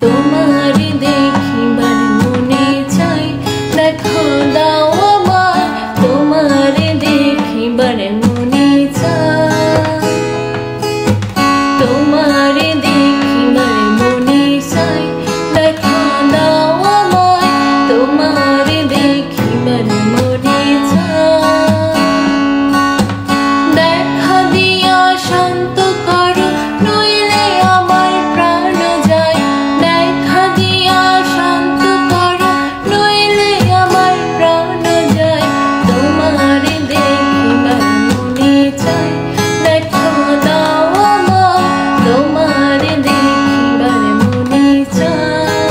তোমারে দেখিবার মনে চাই, দেখা দাও আমায় তোমারে দেখিবার মনে চাই, তোমারে দেখিবার মনে চাই, দেখা দাও আমায় তোমারে দেখিবার মনে চাই। দেখা দিয়া শান্ত করো নইলে আমার প্রাণ যায়, দেখা দিয়া শান্ত করো নইলে আমার প্রাণ যায়, তোমারে দেখিবার মনে চাই, দেখা দাও আমায় তোমারে দেখিবার মনে চাই,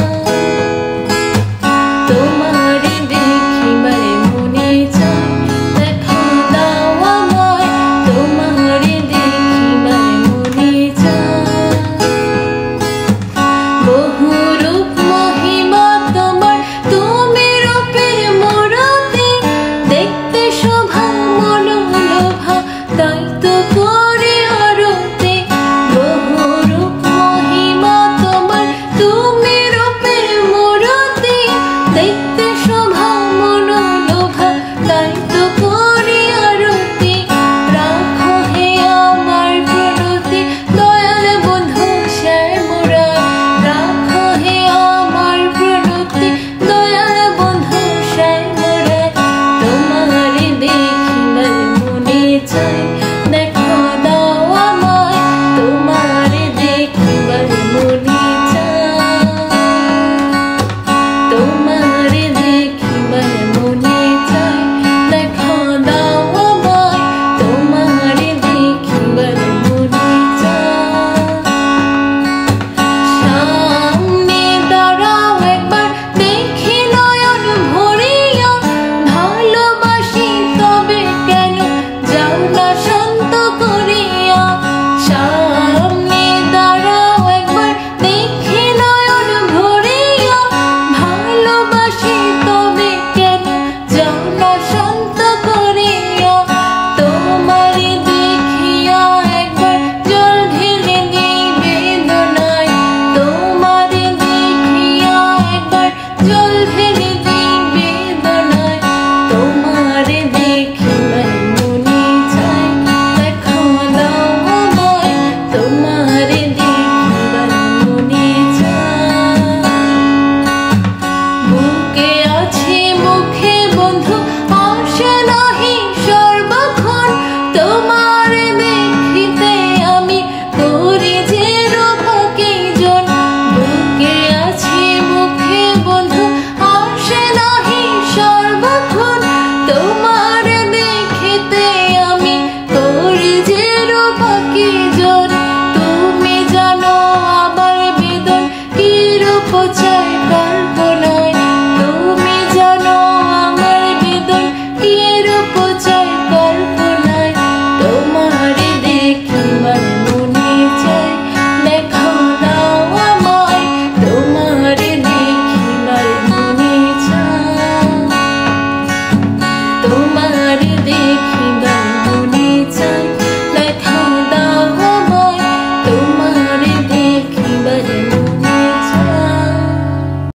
তোমারে দেখিবার মনে চাই, দেখা দাও আমায় তোমারে দেখিবার মনে চাই। বহু রূপ মহিমা তোমার, তুমি রূপের মূরতি, দেখতে শোভা মনোলোভা তাই তো করি আরতি। বহু রূপ মহিমা তোমার, তুমি রূপের মূরতি, দেখতে শোভা মনোলোভা তাই তো করি আরতি। রাখো হে আমার প্রণতি দয়াল বন্ধু শ্যামরায়, রাখো হে আমার প্রণতি দয়াল বন্ধু শ্যামরায়, তোমারে দেখিবার মনে চাই, দেখা দাও আমায় তোমারে দেখিবার মনে চাই, তোমারে দেখিবার মনে চাই, দেখা দাও আমায় তোমারে দেখিবার মনে চাই। সামনে দাঁড়াও একবার দেখি নয়ন ভরিয়া, ভালোবাসি তবে কেন যাও না শান্ত করিয়া। সামনে দাঁড়াও একবার দেখি নয়ন ভরিয়া, ভালোবাসি তবে কেন যাও না শান্ত করিয়া। তোমারে দেখিয়া একবার জল ঢেলে দিই বেদনায়, তোমারে দেখিয়া একবার জল ঢেলে দিই বেদনায়, তোমারে দেখিবার মনে চাই, দেখা দাও আমায় তোমারে দেখিবার মনে চাই। বুকে আছে মুখে বন্ধু আসে নাহি সর্বক্ষণ, তোমারে দেখিতে আমি করি যে রূপকে জন। বুকে আছে মুখে বন্ধু আসে নাহি সর্বক্ষণ, তোমারে দেখিতে আমি করি যে রূপকে জন। তুমি জানো আমার বেদন কি রূপ চাই কল্পনায়, তুমি জানো আমার বেদন কি রূপ চাই কল্পনায়, তোমারে দেখিবার মনে চাই, দেখা দাও আমায় তোমারে দেখিবার মনে চাই, তোমারে